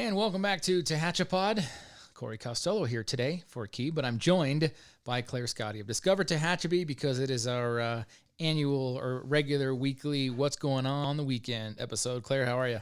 And welcome back to Tehachapi. Corey Costello here today for Key, but I'm joined by Clare Scotti of Discover Tehachapi because it is our annual or regular weekly What's Going On the Weekend episode. Clare, how are you?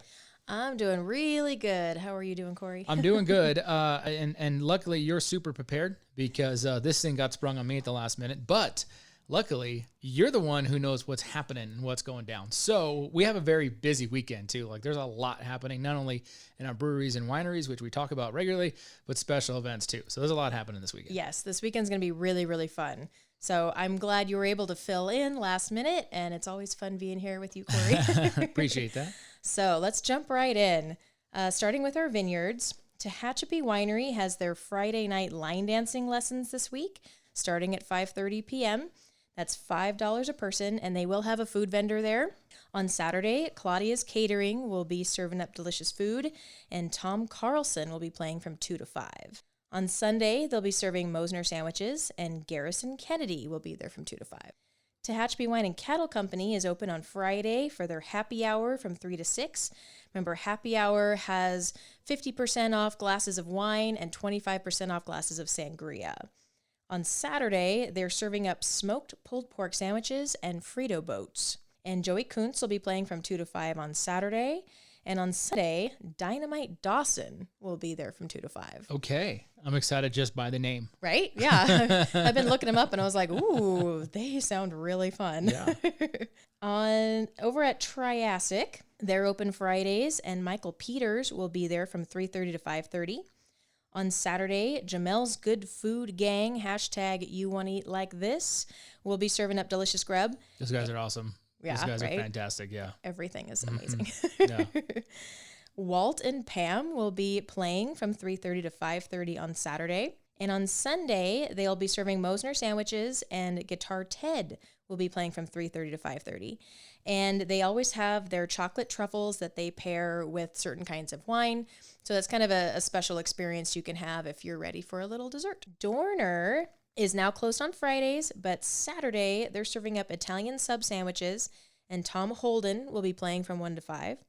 I'm doing really good. How are you doing, Corey? I'm doing good. And luckily you're super prepared because this thing got sprung on me at the last minute, but luckily, you're the one who knows what's happening and what's going down. So we have a very busy weekend, too. Like, there's a lot happening, not only in our breweries and wineries, which we talk about regularly, but special events, too. So there's a lot happening this weekend. Yes, this weekend's going to be really, really fun. So I'm glad you were able to fill in last minute, and it's always fun being here with you, Corey. Appreciate that. So let's jump right in. Starting with our vineyards, Tehachapi Winery has their Friday night line dancing lessons this week, starting at 5:30 p.m., That's $5 a person, and they will have a food vendor there. On Saturday, Claudia's Catering will be serving up delicious food, and Tom Carlson will be playing from 2 to 5. On Sunday, they'll be serving Mosner sandwiches, and Garrison Kennedy will be there from 2 to 5. Tehachapi Wine and Cattle Company is open on Friday for their happy hour from 3 to 6. Remember, happy hour has 50% off glasses of wine and 25% off glasses of sangria. On Saturday, they're serving up smoked pulled pork sandwiches and Frito boats. And Joey Kuntz will be playing from 2 to 5 on Saturday. And on Sunday, Dynamite Dawson will be there from 2 to 5. Okay. I'm excited just by the name. Right? Yeah. I've been looking them up and I was like, ooh, they sound really fun. Yeah. Over at Triassic, they're open Fridays, and Michael Peters will be there from 3:30 to 5:30. On Saturday, Jamel's Good Food Gang, hashtag You Want to Eat Like This, will be serving up delicious grub. Those guys are awesome. Yeah, Those guys right? are fantastic, yeah. Everything is amazing. Yeah. Walt and Pam will be playing from 3:30 to 5:30 on Saturday. And on Sunday, they'll be serving Mosner sandwiches, and Guitar Ted will be playing from 3:30 to 5:30. And they always have their chocolate truffles that they pair with certain kinds of wine. So that's kind of a special experience you can have if you're ready for a little dessert. Dorner is now closed on Fridays, but Saturday they're serving up Italian sub sandwiches, and Tom Holden will be playing from 1 to 5.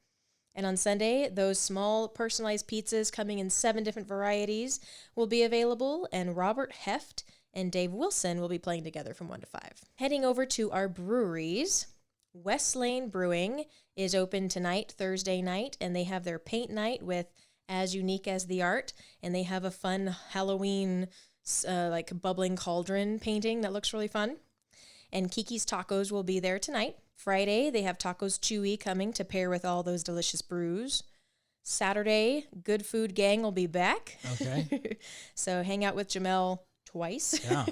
And on Sunday, those small personalized pizzas coming in 7 different varieties will be available, and Robert Heft and Dave Wilson will be playing together from 1 to 5. Heading over to our breweries, West Lane Brewing is open tonight, Thursday night, and they have their paint night with As Unique as the Art, and they have a fun Halloween like bubbling cauldron painting that looks really fun. And Kiki's Tacos will be there tonight. Friday, they have Tacos Chewy coming to pair with all those delicious brews. Saturday, Good Food Gang will be back. Okay. So hang out with Jamel twice. Yeah.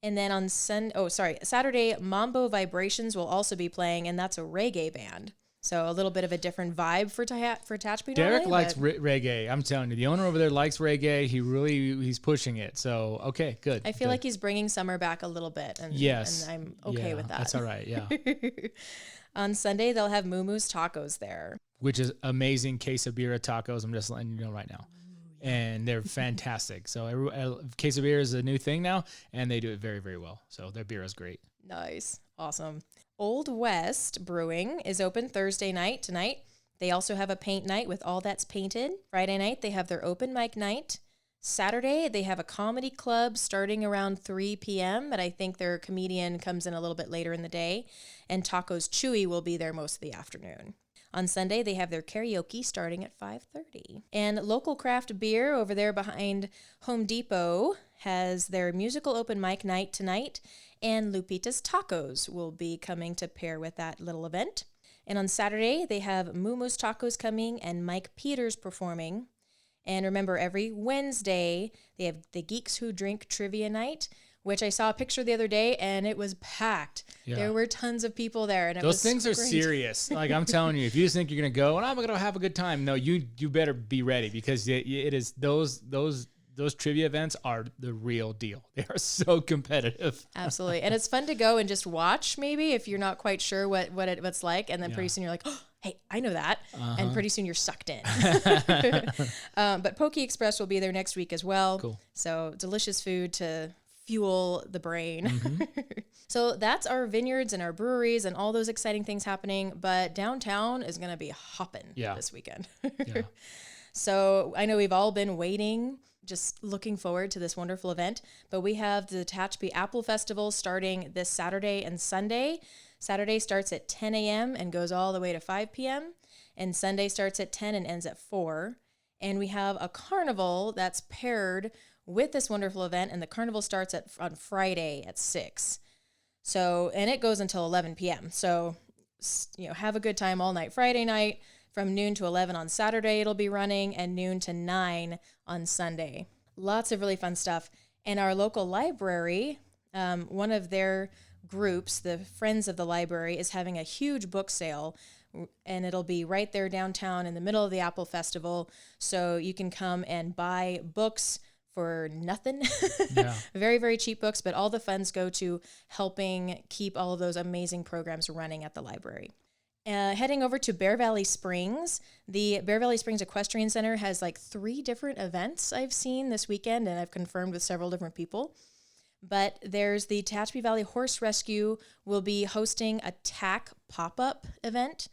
And then on Saturday, Mambo Vibrations will also be playing, and that's a reggae band. So a little bit of a different vibe for Tehachapi. Derek likes reggae. I'm telling you, the owner over there likes reggae. He's pushing it. So, okay, good. I feel like he's bringing summer back a little bit. And, yes. And I'm okay with that. That's all right, yeah. On Sunday, they'll have Mumu's Tacos there. Which is amazing quesabira tacos. I'm just letting you know right now. And they're fantastic. So quesabira is a new thing now, and they do it very, very well. So their beer is great. Nice. Awesome. Old West Brewing is open Thursday night tonight. They also have a paint night with All That's Painted. Friday night, they have their open mic night. Saturday, they have a comedy club starting around 3 p.m., but I think their comedian comes in a little bit later in the day. And Tacos Chewy will be there most of the afternoon. On Sunday, they have their karaoke starting at 5:30. And Local Craft Beer over there behind Home Depot has their musical open mic night tonight, and Lupita's Tacos will be coming to pair with that little event. And on Saturday, they have Mumu's Tacos coming and Mike Peters performing. And remember, every Wednesday, they have the Geeks Who Drink Trivia Night, which I saw a picture the other day, and it was packed. Yeah. There were tons of people there, and those things are serious. Like, I'm telling you, if you just think you're gonna go and I'm gonna have a good time, no, you better be ready, because it is those trivia events are the real deal. They are so competitive. Absolutely, and it's fun to go and just watch. Maybe if you're not quite sure what it's like, and then pretty soon you're like, oh, hey, I know that, and pretty soon you're sucked in. But Poke Express will be there next week as well. Cool. So delicious food fuel the brain. So that's our vineyards and our breweries and all those exciting things happening. But downtown is going to be hopping this weekend. So I know we've all been waiting, just looking forward to this wonderful event. But we have the Tehachapi Apple Festival starting this Saturday and Sunday. Saturday starts at 10 a.m. and goes all the way to 5 p.m. And Sunday starts at 10 and ends at 4. And we have a carnival that's paired with this wonderful event. And the carnival starts on Friday at 6. So, and it goes until 11 p.m. So, have a good time all night Friday night. From noon to 11 on Saturday, it'll be running, and noon to 9 on Sunday. Lots of really fun stuff. And our local library, one of their groups, the Friends of the Library, is having a huge book sale, and it'll be right there downtown in the middle of the Apple Festival. So you can come and buy books for nothing. Very, very cheap books, but all the funds go to helping keep all of those amazing programs running at the library. Heading over to Bear Valley Springs, the Bear Valley Springs Equestrian Center has like 3 different events I've seen this weekend, and I've confirmed with several different people. But there's the Tehachapi Valley Horse Rescue will be hosting a tack pop-up event.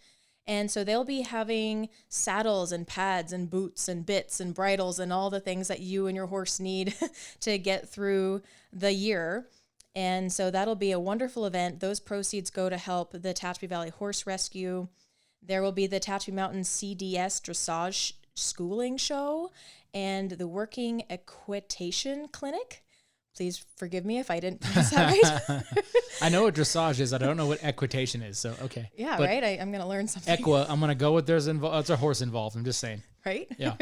And so they'll be having saddles and pads and boots and bits and bridles and all the things that you and your horse need to get through the year. And so that'll be a wonderful event. Those proceeds go to help the Tehachapi Valley Horse Rescue. There will be the Tehachapi Mountain CDS Dressage Schooling Show and the Working Equitation Clinic. Please forgive me if I didn't pronounce that right. I know what dressage is. I don't know what equitation is. So, okay. Yeah, but right? I'm going to learn something. I'm going to go with there's a horse involved. I'm just saying. Right? Yeah.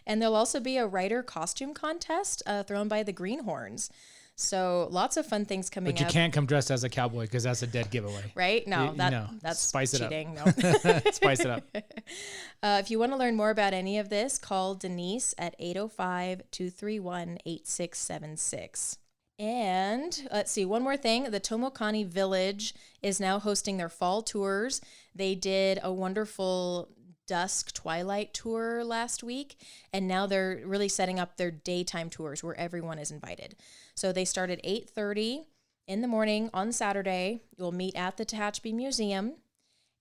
And there'll also be a rider costume contest thrown by the Greenhorns. So lots of fun things coming up. But you can't come dressed as a cowboy because that's a dead giveaway. Right? No, that's Spice cheating. It up. No. Spice it up. If you want to learn more about any of this, call Denise at 805-231-8676. And let's see, one more thing. The Tomokani Village is now hosting their fall tours. They did a wonderful dusk twilight tour last week, and now they're really setting up their daytime tours where everyone is invited. So they start at 8:30 in the morning on Saturday. You'll meet at the Tehachapi Museum,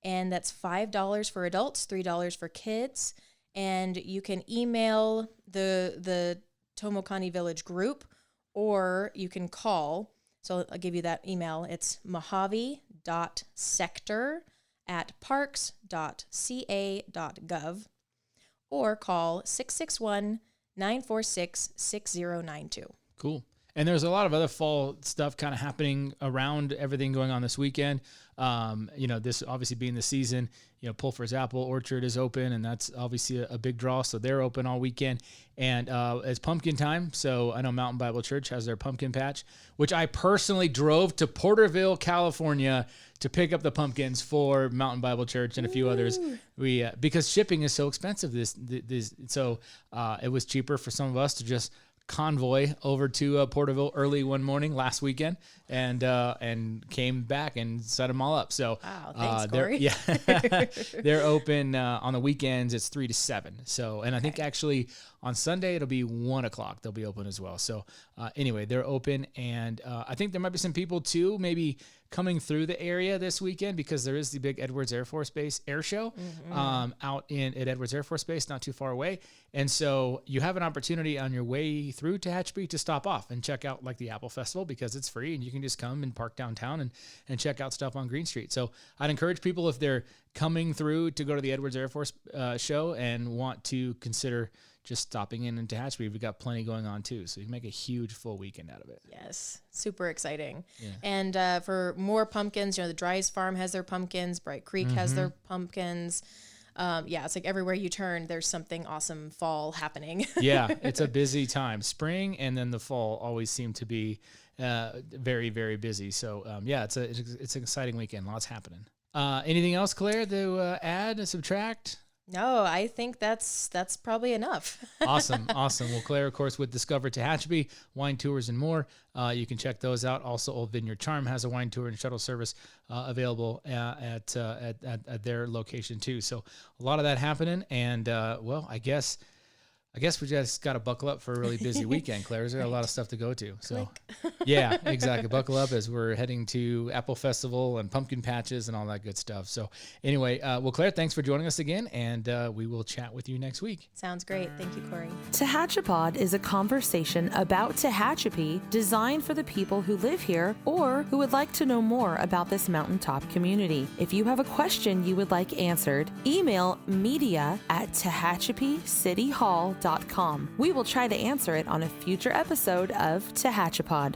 and that's $5 for adults, $3 for kids. And you can email the Tomokani Village group, or you can call. So I'll give you that email. It's mojave.sector@parks.ca.gov, or call 661-946-6092. Cool. And there's a lot of other fall stuff kind of happening around everything going on this weekend. This obviously being the season, Pulford's Apple Orchard is open, and that's obviously a big draw. So they're open all weekend. And it's pumpkin time. So I know Mountain Bible Church has their pumpkin patch, which I personally drove to Porterville, California to pick up the pumpkins for Mountain Bible Church and a few others. Because shipping is so expensive. So it was cheaper for some of us to just convoy over to Porterville early one morning last weekend and came back and set them all up. So wow, thanks, Corey. They're open on the weekends. It's 3 to 7. So, and I think actually on Sunday it'll be 1 o'clock. They'll be open as well. So anyway, they're open, and I think there might be some people too, maybe coming through the area this weekend, because there is the big Edwards Air Force Base air show out at Edwards Air Force Base, not too far away. And so you have an opportunity on your way through Tehachapi to stop off and check out like the Apple Festival, because it's free and you can just come and park downtown and check out stuff on Green Street. So I'd encourage people, if they're coming through, to go to the Edwards Air Force show and want to consider just stopping in Tehachapi. We've got plenty going on too, so you can make a huge full weekend out of it. Yes, super exciting. Yeah. And for more pumpkins, the Dries Farm has their pumpkins, Bright Creek has their pumpkins. It's like everywhere you turn, there's something awesome fall happening. Yeah, it's a busy time. Spring and then the fall always seem to be very, very busy. So it's an exciting weekend. Lots happening. Anything else, Claire, to add and subtract? No, I think that's probably enough. Awesome. Well, Claire, of course, with Discover Tehachapi, wine tours and more. You can check those out. Also, Old Vineyard Charm has a wine tour and shuttle service available at their location too. So a lot of that happening. And I guess I guess we just got to buckle up for a really busy weekend, Claire. There's a lot of stuff to go to. So, Click. yeah, exactly. Buckle up as we're heading to Apple Festival and pumpkin patches and all that good stuff. So, anyway, well, Claire, thanks for joining us again, and we will chat with you next week. Sounds great. Thank you, Corey. Tehachapod is a conversation about Tehachapi designed for the people who live here or who would like to know more about this mountaintop community. If you have a question you would like answered, email media@tehachapicityhall.com. We will try to answer it on a future episode of Tehachapod.